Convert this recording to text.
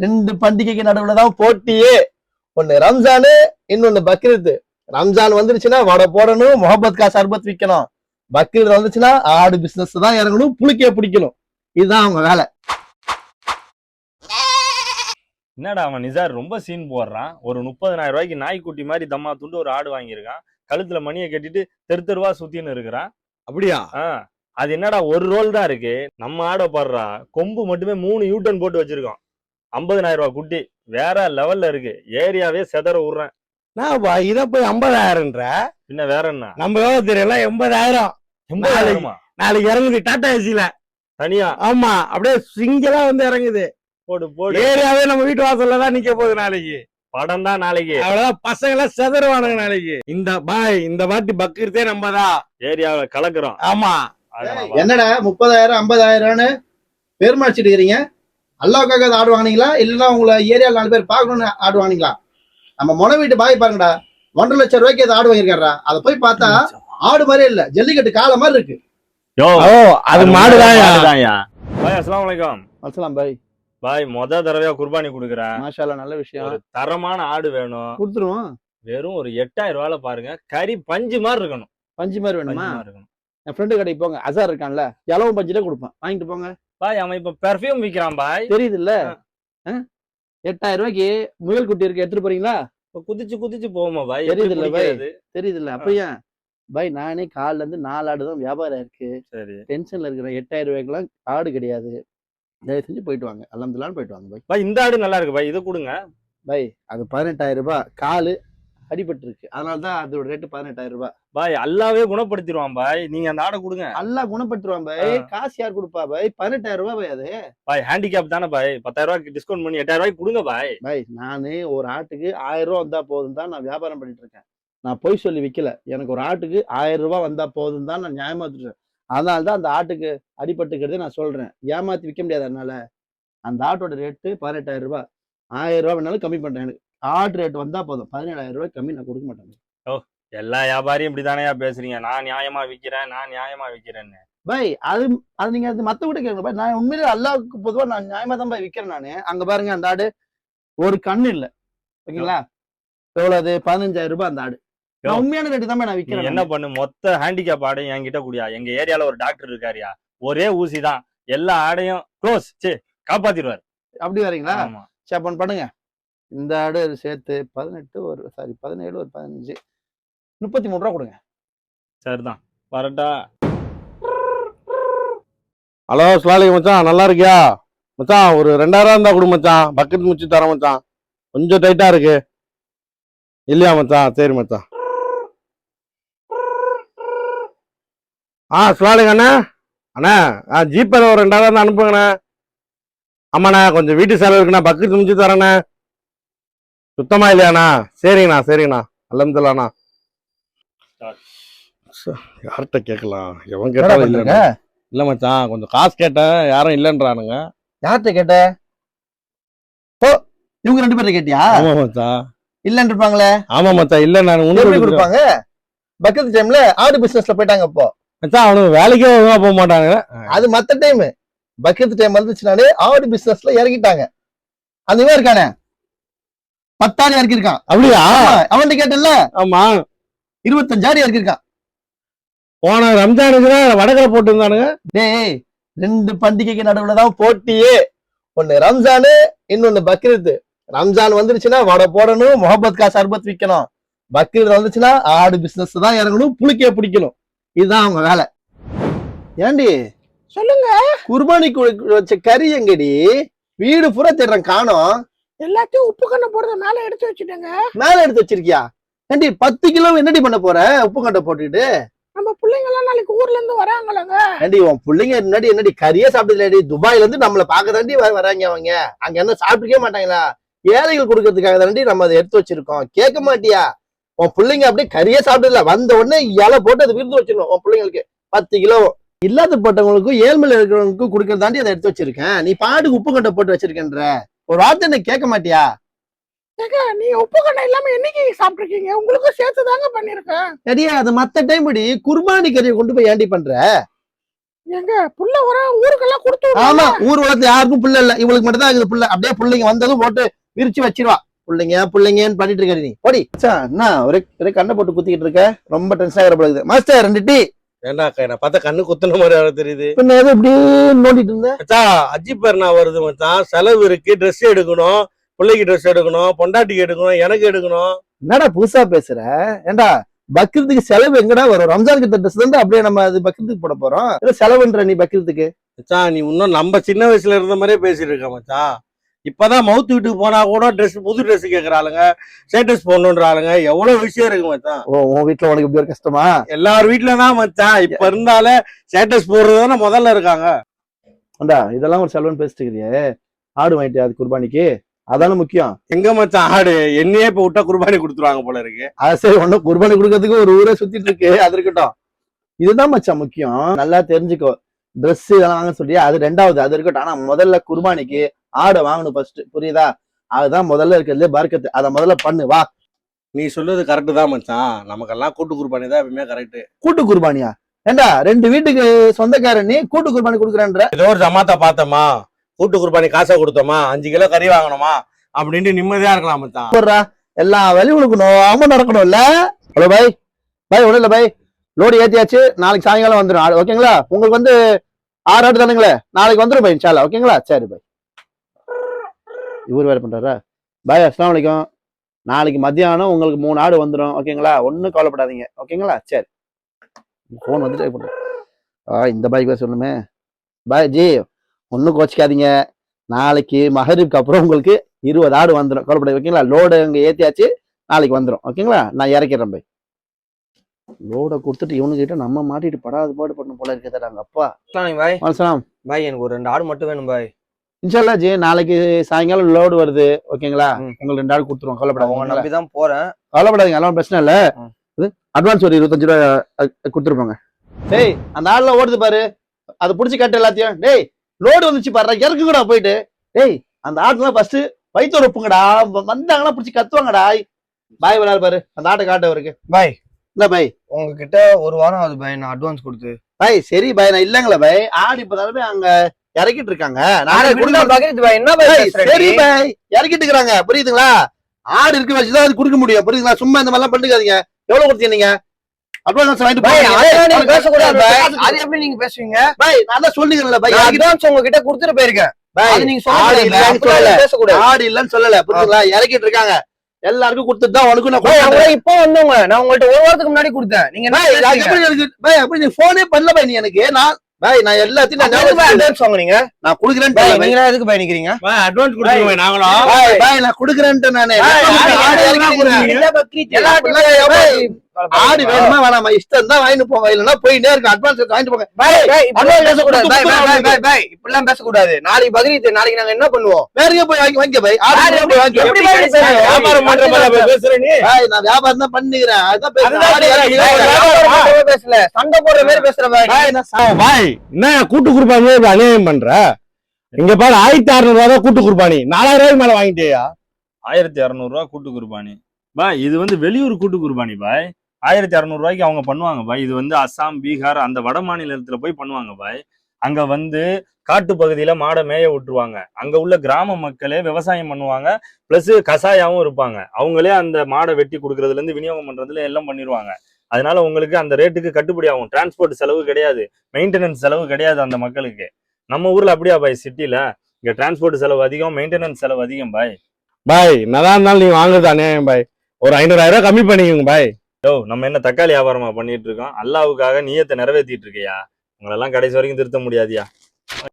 ரெண்டு பண்டிகைக்கு நடுவுல தான் போட்டியே. ஒண்ணு ரம்ஜானு, இன்னொன்னு பக்ரீத். ரம்ஜான் வந்துருச்சுன்னா வடை போடணும், முகபத் கா சர்பத் விற்கணும். பக்ரீத் வந்துச்சுன்னா ஆடு பிசினஸ் தான் இறங்கணும், புளிக்க பிடிக்கணும். இதுதான் அவங்க வேலை. என்னடா அவன் நிசார் ரொம்ப சீன் போடுறான். ஒரு 30,000 ரூபாய்க்கு நாய்க்குட்டி மாதிரி தம்மா துண்டு ஒரு ஆடு வாங்கியிருக்கான். கழுத்துல மணியை கட்டிட்டு தெரு தெருவா சுத்தின்னு இருக்கிறான். அப்படியா? அது என்னடா ஒரு ரோல் தான் இருக்கு. நம்ம ஆட பாடுறா கொம்பு மட்டுமே 3 யூட்டன் போட்டு வச்சிருக்கோம். 50,000 ரூபாய் குட்டி வேற லெவல்ல இருக்கு. ஏரியாவே செதற விடுறேன். இத போய் 50,000ன்ற பின்ன வேற என்ன? நம்ம எவ்வளவு தெரியல 80,000. 80,000 நாளைக்கு இறங்குது டாடா ஏசில தனியா. ஆமா, அப்படியே சிங்கிளா வந்து இறங்குது. போடு போடு. ஏரியாவே நம்ம வீட்டு வாசல்ல தான் நிக்க போகுது நாளைக்கு. படம் தான் நாளைக்கு. அவ்வளவுதான், பசங்க எல்லாம் செதறுவானுங்க நாளைக்கு. இந்த வாட்டி பக்ரீத்தே நம்மதான் ஏரியாவில கலக்குறோம். ஆமா. என்னடா 30,000 50,000ன்னு பெருமாடிச்சிட்டு இருக்கீங்க? அல்லாவுக்காக ஆடு வாங்கினீங்களா, இல்லைன்னா உங்களை ஏரியாவில் 4 பேர் பார்க்கணும்னு ஆடு வாங்கினீங்களா? நம்ம மொன வீட்டு பாய் பாருங்கடா, 1.5 லட்சம் ரூபாய்க்கு அது ஆடு வாங்கியிருக்காரா. அதை போய் பார்த்தா ஆடு மாதிரி இல்ல, ஜல்லிக்கட்டு காலை மாதிரி இருக்கு. அது மாடுதான். அஸ்ஸலாமு அலைக்கும். அஸ்ஸலாம் பாய். பாய் மொத தடவையா குர்பானி குடுக்குறேன். மாஷாஅல்லாஹ், நல்ல விஷயம். ஒரு தரமான ஆடு வேணும். கொடுத்துருவோம். வெறும் ஒரு 8,000 ரூபாயில பாருங்க. கறி பஞ்சு மாதிரி இருக்கணும். பஞ்சு மாதிரி வேணுமா? என் ஃப்ரெண்டு கடைக்கு போங்க, அசார் இருக்கான்ல, இலவம் பஞ்சுல கொடுப்பேன், வாங்கிட்டு போங்க. பாய் அவன் இப்ப பெர்ஃபியூம் விக்கிறான் பாய். தெரியுது இல்ல? 8,000 ரூபாய்க்கு முயல் குட்டி இருக்கு, எடுத்துட்டு போறீங்களா? குதிச்சு குதிச்சு போவோமா பாய்? தெரியுது இல்ல பாய்? தெரியுது இல்ல? அப்ப ஏன் பாய், நானே கால்ல இருந்து 4 ஆடு தான் வியாபாரம் இருக்கு. சரி, டென்ஷன்ல இருக்கிற 8,000 ரூபாய்க்குலாம் ஆடு கிடையாது. தயவு செஞ்சு போயிட்டு வாங்க, அல்ஹம்துலில்லாஹ் போயிட்டு வாங்க பாய். பாய் இந்த ஆடு நல்லா இருக்கு பாய், இது கொடுங்க பாய். அது 18,000 ரூபாய், காலு அடிபட்டு இருக்கு, அதனாலதான் அதோட ரேட்டு 18,000 ரூபாய். பாய். அல்லாவே குணப்படுத்திடுவான் பாய், நீங்க அந்த ஆடை கொடுங்க. அல்லாஹ் குணப்படுத்துவான் பாய். காசு யார் கொடுப்பா பாய்? 18,000 ரூபாய் பாய். அது பாய் ஹேண்டிகேப் தானே பாய். 10,000 ரூபாய்க்கு டிஸ்கவுண்ட் பண்ணி 8,000 ரூபாய்க்கு கொடுங்க பாய். பாய், நானு ஒரு ஆட்டுக்கு 1000 ரூபாய் வந்தா போதும் தான் நான் வியாபாரம் பண்ணிட்டு இருக்கேன். நான் போய் சொல்லி விற்கல. எனக்கு ஒரு ஆட்டுக்கு 1000 ரூபாய் வந்தா போதும் தான் நான் நியாயமா வச்சுருக்கேன். அதனாலதான் அந்த ஆட்டுக்கு அடிபட்டுக்கிறதே நான் சொல்றேன். ஏமாத்தி விற்க முடியாது. அதனால அந்த ஆட்டோட ரேட்டு 18,000 ரூபாய். 1000 ரூபாய் வேணாலும் கம்மி பண்றேன். எனக்கு ஆட்டு ரேட் வந்தா போதும். 17,000 ரூபாய் கம்மி நான் கொடுக்க மாட்டேன். எல்லா வியாபாரியும் இப்படிதானயா பேசுறீங்க. நான் நியாயமா விக்கிறேன்னு பாய். அது நீங்க அது மத்த கூட கேட்கணும் பாய். நான் உண்மையிலே அல்லாவுக்கு பொதுவா நான் நியாயமா தான் பாய் விற்கிறேன். நானு அங்க பாருங்க, அந்த ஆடு ஒரு கண்ணு இல்ல, ஓகேங்களா? எவ்வளவு அது? 15,000 ரூபாய் அந்த ஆடு. நான் உண்மையான ரேட்டு தான் நான் விற்கிறேன். என்ன பண்ணு, மொத்த ஹேண்டிகேப் ஆடையும் என்கிட்ட கூடியா. எங்க ஏரியால ஒரு டாக்டர் இருக்காருயா, ஒரே ஊசி தான் எல்லா ஆடையும் க்ளோஸ் காப்பாத்திடுவாரு. அப்படி வரீங்களா? சரி, பண்ணுங்க. இந்த ஆடு சேர்த்து 17 ஒரு 15 33 ரூபா கொடுங்க. சரிதான், வரட்டா? ஹலோ ஸ்லாலிக் மச்சான், நல்லா இருக்கியா மச்சான்? ஒரு 2,000 இருந்தா கொடு மச்சான், பக்கெட் முடிச்சு தரேன் மச்சான். கொஞ்சம் டைட்டா இருக்கு இல்லையா மச்சான்? சரி மச்சான். ஸ்லாலிக் அண்ணா, ஜிபேல ஒரு 2,000 தான் அனுப்புங்கண்ணே. ஆமாண்ணா, கொஞ்சம் வீட்டு செலவு இருக்குண்ணா, பக்கெட் முடிச்சு தரேண்ணே. சுத்தமா இல்லையாண்ணா? சரிங்கண்ணா அல்ஹம்துலில்லாஹ்ண்ணா. யார்கிட்ட கேட்கலாம்? எவன் கேட்டாலும் இல்லைண்ணா. இல்ல மச்சான், கொஞ்சம் காசு கேட்டேன், யாரும் இல்லைன்றானுங்க. யார்கிட்ட கேட்ட? இவங்க 2 பேர்ட்ட கேட்டியா? ஆமா மச்சான், இல்லன்னு இருப்பாங்களே. ஆமா மச்சான், இல்ல நான் உனக்கு கொடுப்பாங்க. பக்கத்து டைம்ல ஆடு பிசினஸ்ல போயிட்டாங்க. இப்போ மச்சான் அவனுக்கு வேலைக்கே ஒழுங்கா போக மாட்டாங்க. அது மத்த டைம். பக்கத்து டைம் வந்துச்சுனாலே ஆடு பிசினஸ்ல இறங்கிட்டாங்க. அந்த இவன் இருக்கானே, 10,000 இறக்கிருக்கான். அப்படியா? அவன்கிட்ட கேட்டல? ஆமா, 25,000 இறக்கிருக்கான். போன ரம்ஜானுக்கு வடகரை போட்டு இருந்தானுங்க. டேய், 2 பண்டிகைக்கு நடுவுல தான் போட்டியே. ஒண்ணு ரம்ஜானு, இன்னொன்னு பக்ரீத். ரம்ஜான் வந்துருச்சுன்னா வடை போடணும், முகபத் கா சர்பத் விற்கணும். பக்ரீத் வந்துச்சுன்னா ஆடு பிசினஸ் தான் இறங்கணும், புளிக்க பிடிக்கணும். இதுதான் அவங்க வேலை. ஏண்டி சொல்லுங்க. குர்பானி வச்ச கறி எங்கடி? வீடு பூரா தேடுறேன், காணோம். எல்லாத்தையும் உப்பு கண்ணை போடுறத மேல எடுத்து வச்சுட்டேங்க. மேல எடுத்து வச்சிருக்கியா? ஏண்டி 10 கிலோ என்னடி பண்ண போற உப்பு கண்டை போட்டுட்டு? நம்ம பிள்ளைங்க எல்லாம் நாளைக்கு ஊர்ல இருந்து வராங்களங்க. ஏண்டி உன் பிள்ளைங்க முன்னாடி என்னடி கறியே சாப்பிட்டதுலடி? துபாயில இருந்து நம்மள பாக்க தாண்டி வராங்க. அவங்க அங்க என்ன சாப்பிட்டுக்கே மாட்டாங்களா? ஏழைகள் கொடுக்கறதுக்காக தாண்டி நம்ம அதை எடுத்து வச்சிருக்கோம். கேட்க மாட்டியா? உன் பிள்ளைங்க அப்படியே கறியே சாப்பிட்டதுல வந்த உடனே இலை போட்டு அதை விருந்து வச்சிடணும். உன் பிள்ளைங்களுக்கு 10 கிலோ. இல்லாத பட்டவங்களுக்கும் ஏழ்மையில இருக்கிறவங்களுக்கும் கொடுக்கறது தாண்டி அதை எடுத்து வச்சிருக்கேன். நீ பாட்டுக்கு உப்பு கண்டை போட்டு வச்சிருக்கேன்ற ஒரு வார்த்தை என்ன கேட்க மாட்டியா? நீ உப்பு கண்ணை இல்லாம என்னைக்கு சாப்பிட்டுருக்கீங்க? உங்களுக்கும் சேர்த்து தாங்க பண்ணிருக்கேன். சரியா? அது மத்த டைம் படி குர்பானி கறியை கொண்டு போய் ஏண்டி பண்ற? எங்க புள்ள வர ஊருக்கெல்லாம் கொடுத்து ஆமா, ஊர் உலகத்துல யாருக்கும் புள்ள இல்ல, இவளுக்கு மட்டும் தான் இருக்குது புள்ள. அப்படியே பிள்ளைங்க வந்ததும் போட்டு விரிச்சு வச்சிருவா. பிள்ளைங்கன்னு பண்ணிட்டு இருக்க நீ போடி. என்ன ஒரே ஒரே கண்ணை போட்டு குத்திக்கிட்டு இருக்க, ரொம்ப டென்ஷன் ஆகிற போல இருக்குது. Master 2 tea. ஏண்டாக்கா என்ன பார்த்தா கண்ணு குத்துன மாதிரி வேற தெரியுது. பின்ன ஏதோ இப்படி நோண்டிட்டு இருந்த. மச்சான் அஜித் பெருனா வருது மச்சான், செலவு இருக்கு, ட்ரெஸ் எடுக்கணும், பிள்ளைக்கு ட்ரெஸ் எடுக்கணும், பொண்டாட்டிக்கு எடுக்கணும், எனக்கு எடுக்கணும். என்னடா புதுசா பேசுற? ஏண்டா பக்ரீத்துக்கு செலவு எங்கடா வரும்? ரம்ஜானுக்கு ட்ரெஸ் தான் அப்படியே நம்ம அது பக்ரீத்துக்கு போட போறோம். இல்ல செலவுன்ற நீ பக்ரீத்துக்கு? மச்சான் நீ இன்னும் நம்ம சின்ன வயசுல இருந்த மாதிரியே பேசிட்டு இருக்க மச்சான். இப்பதான் மவுத்து வீட்டுக்கு போனா கூட ட்ரெஸ், புது ட்ரெஸ் கேக்குறாளுங்க, ஸ்டேட்டஸ் போடணுன்றாளுங்க, எவ்வளவு விஷயம் இருக்கு மச்சான். ஓ, உன் வீட்டுல உனக்கு இப்படி ஒரு கஷ்டமா? எல்லார் வீட்டுலதான் மச்சான் இப்ப இருந்தாலே ஸ்டேட்டஸ் போடுறதுதானே முதல்ல இருக்காங்க. ஏண்டா இதெல்லாம் ஒரு செலவுன்னு பேசிட்டு இருக்கிறியே, ஆடு வாங்கிட்டு அது குர்பானிக்கு, அதானே முக்கியம். எங்க மச்சான் ஆடு, என்னையே இப்ப விட்டா குர்பானி கொடுத்துருவாங்க போல இருக்கு. அது சரி, ஒன்னும் குர்பானி கொடுக்கறதுக்கு ஒரு ஊரே சுத்திட்டு இருக்கு, அது இருக்கட்டும். இதுதான் மச்சான் முக்கியம், நல்லா தெரிஞ்சுக்கோ. Dress இதெல்லாம் வாங்க சொல்றியா, அது 2வது, அது இருக்கட்டும். ஆனா முதல்ல குர்பானிக்கு ஆடை வாங்கணும் ஃபர்ஸ்ட், புரியுதா? அதுதான் முதல்ல இருக்கிறதுலே பர்க்கத்து. அதை முதல்ல பண்ணு வா. நீ சொல்றது கரெக்ட் தான் மச்சான், நமக்கெல்லாம் கூட்டு குர்பானி தான் எப்பவுமே கரெக்ட். கூட்டு குர்பானியா? ஏண்டா 2 வீட்டுக்கு சொந்தக்காரன் நீ, கூட்டு குர்பானி கொடுக்குறேன்ற? ஏதோ ஒரு ஜமாத்தா பார்த்தோமா, கூட்டு குர்பானி காசை கொடுத்தோமா, 5 கிலோ கறி வாங்கணுமா அப்படின்ட்டு நிம்மதியா இருக்கலாம் மச்சான். போடுறா, எல்லா வேலையும் உனக்கணும், அவன் நடக்கணும்ல. ஹலோ பாய், ஒண்ணும் இல்ல பாய், லோடு ஏத்தியாச்சு, நாளைக்கு சாயங்காலம் வந்துடும் ஆடு, ஓகேங்களா? உங்களுக்கு வந்து 6 ஆடு தானுங்களே, நாளைக்கு வந்துடும் பாய் இன்ஷால்லா, ஓகேங்களா? சரி பாய். இவர் வேற பண்றாரா? பாய் அஸ்ஸலாமு அலைக்கும். நாளைக்கு மத்தியானம் உங்களுக்கு 3 ஆடு வந்துடும், ஓகேங்களா? ஒன்றும் கவலைப்படாதீங்க, ஓகேங்களா? சரி. ஃபோன் வந்துட்டே போட்டு இந்த பாய்க்கு வேற சொல்லணுமே. பாய் ஜி, ஒன்றும் கோச்சிக்காதீங்க, நாளைக்கு மகரிப்க்கு அப்புறம் உங்களுக்கு 20 ஆடு வந்துடும், கவலைப்படாது, ஓகேங்களா? லோடு அங்கே ஏத்தியாச்சு, நாளைக்கு வந்துடும், ஓகேங்களா? நான் இறக்கிறேன் பாய். லோடை கொடுத்துட்டு இவனுக்கிட்ட நம்ம மாட்டிட்டு படாது பாடு பண்ணணும் போல இருக்கிறாங்க. அப்பா பாய் வணக்கம் பாய், எனக்கு ஒரு 2 ஆடு மட்டும் வேணும் பாய். இன்ஷால்லா ஜி, நாளைக்கு சாயங்காலம் லோடு வருது, ஓகேங்களா? உங்களுக்கு 2 ஆடு கொடுத்துருவோம், அவங்க கவலைப்படாதீங்க, நம்பிதான் போறேன். கவலைப்படாதீங்க, எல்லாம் பிரச்சனை இல்ல. அட்வான்ஸ் ஒரு 25 ரூபா கொடுத்துருப்பாங்க. டேய், அந்த ஆள்ல ஓடுது பாரு, அதை புடிச்சு கட்டு எல்லாத்தையும். டேய், லோடு வந்துச்சு பாரு, இறக்கு கூட போயிட்டு. டேய், அந்த ஆடுலாம் ஃபர்ஸ்ட் வயிற்று ஒப்புங்கடா, வந்தாங்கன்னா புடிச்சு கத்துவாங்கடா. பாய் விளையாடு பாரு, அந்த ஆட்டை காட்ட அவருக்கு. பாய் இல்ல பாய், உங்ககிட்ட 1 வாரம் ஆகுது பாய் நான் அட்வான்ஸ் கொடுத்து. பாய் சரி பாய், நான் இல்லங்களா பாய், ஆடு இப்பதாலுமே அங்க இறக்கிட்டு இருக்காங்க. நானே பக்கத்து பாய், என்ன பாய் பேசுற நீ? சரி பாய், இறக்கிட்டு இருக்காங்க, புரியுதுங்களா? ஆடு இருக்கு வச்சுதான் அது கொடுக்க முடியும், புரியுதுங்களா? சும்மா இந்த மாதிரிலாம் பண்ணிக்காதீங்க. எவ்வளவு கொடுத்தீங்க நீங்க? அட்வான்ஸ் வாங்கிட்டு பாய், போங்க. அதெல்லாம் நீங்க பேசக்கூடாது பாய். அது எப்படி நீங்க பேசுவீங்க? பாய் நான் தான் சொல்லிக்கிறேன்ல பாய், நான் அட்வான்ஸ் உங்ககிட்ட கொடுத்துட்டு போயிருக்கேன். பாய் அது நீங்க ஆடு இல்லைன்னு சொல்லல, பேசக்கூடாது. ஆடு இல்லன்னு சொல்லல, புரியுதுங்களா? இறக்கிட்டு இருக்காங்க, எல்லாருக்கும் கொடுத்துட்டு தான் உனக்கும் நான் பாய், கொடுத்தேன். அவங்க இப்போ வந்தவங்க, நான் உங்கள்ட்ட 1 வாரத்துக்கு முன்னாடி கொடுத்தேன். நீங்க என்ன பாய் அது பேசுறீங்க? எப்படி எனக்கு பாய், அப்படி நீ போனே பண்ணல பாய், நீ எனக்கு நான் எல்லாத்தையும் நான் எதுக்கு பாய் அட்வான்ஸ் வாங்குனீங்க? நான் குடுக்குறேன்னு பாய், பாய். நீங்க எதுக்கு பாய் நிக்கிறீங்க? அட்வான்ஸ் கொடுத்துருவேன் நாங்களும். பாய் நான் குடுக்குறேன்ட்டு நானு. ஆடு இறக்கிட்டு இருக்காங்க. இல்ல பக்ரீத், எல்லா ஆடு வேணுமா வேணாமா இஷ்டம் தான் வாங்கிட்டு போங்க, இல்லன்னா போயிட்டே இருக்கு, அட்வான்ஸ் வாங்கிட்டு போங்க. பாய், இப்படிலாம் பேசக்கூடாது. பாய், பாய், பாய், பாய், இப்படிலாம் பேசக்கூடாது. நாளைக்கு பக்ரீத், நாளைக்கு நாங்க என்ன பண்ணுவோம்? வேற எங்க போய் வாங்கிக்க பாய், ஆடு ஆடு போய் வாங்கிக்க. எப்படி பாய் பேசுறீங்க? வியாபாரம் பண்ற மாதிரி பேசுற நீ. பாய் நான் வியாபாரம் தான் பண்ணிக்கிறேன், அதுதான் பேசுறேன். அதுதான் ஆடு இறக்கிட்டு பாய், இருக்காங்க. வியாபாரம் பண்றவே பேசல, சண்டை போடுற மாதிரி பேசுற பாய். பாய் நான் பாய் என்ன கூட்டு குர்பானி இப்படி அநியாயம் பண்ற? இங்க பாரு 1600 ரூபா தான் கூட்டு குர்பானி, 4000 ரூபாய்க்கு மேல வாங்கிட்டியா? 1200 ரூபா கூட்டு குர்பானி பாய். இது வந்து வெளியூர் கூட்டு குர்பானி பாய். 1200 ரூபாய்க்கு அவங்க பண்ணுவாங்க பாய். இது வந்து அஸ்ஸாம், பீகார் அந்த வட மாநிலத்துல போய் பண்ணுவாங்க பாய். அங்க வந்து காட்டு பகுதியில மாடை மேய விட்டுருவாங்க. அங்க உள்ள கிராம மக்களே விவசாயம் பண்ணுவாங்க, பிளஸ் கசாயாவும் இருப்பாங்க. அவங்களே அந்த மாடை வெட்டி கொடுக்கறதுல இருந்து விநியோகம் பண்றதுல எல்லாம் பண்ணிடுவாங்க. அதனால உங்களுக்கு அந்த ரேட்டுக்கு கட்டுப்படி ஆகும். டிரான்ஸ்போர்ட் செலவு கிடையாது, மெயின்டெனன்ஸ் செலவு கிடையாது அந்த மக்களுக்கு. நம்ம ஊர்ல அப்படியா பாய்? சிட்டில இங்க டிரான்ஸ்போர்ட் செலவு அதிகம், மெயின்டெனன்ஸ் செலவு அதிகம் பாய். பாய் என்னதான் இருந்தாலும் நீங்க வாங்குறது அநியாயம் பாய், ஒரு 500,000 ரூபாய் கம்மி பண்ணிக்கோங்க பாய். நம்ம என்ன தக்காளி வியாபாரமா பண்ணிட்டு இருக்கோம்? அல்லாவுக்காக நியத்தை நிறைவேற்றிட்டு இருக்கியா? உங்களெல்லாம் கடைசி வரைக்கும் திருத்த முடியாதியா?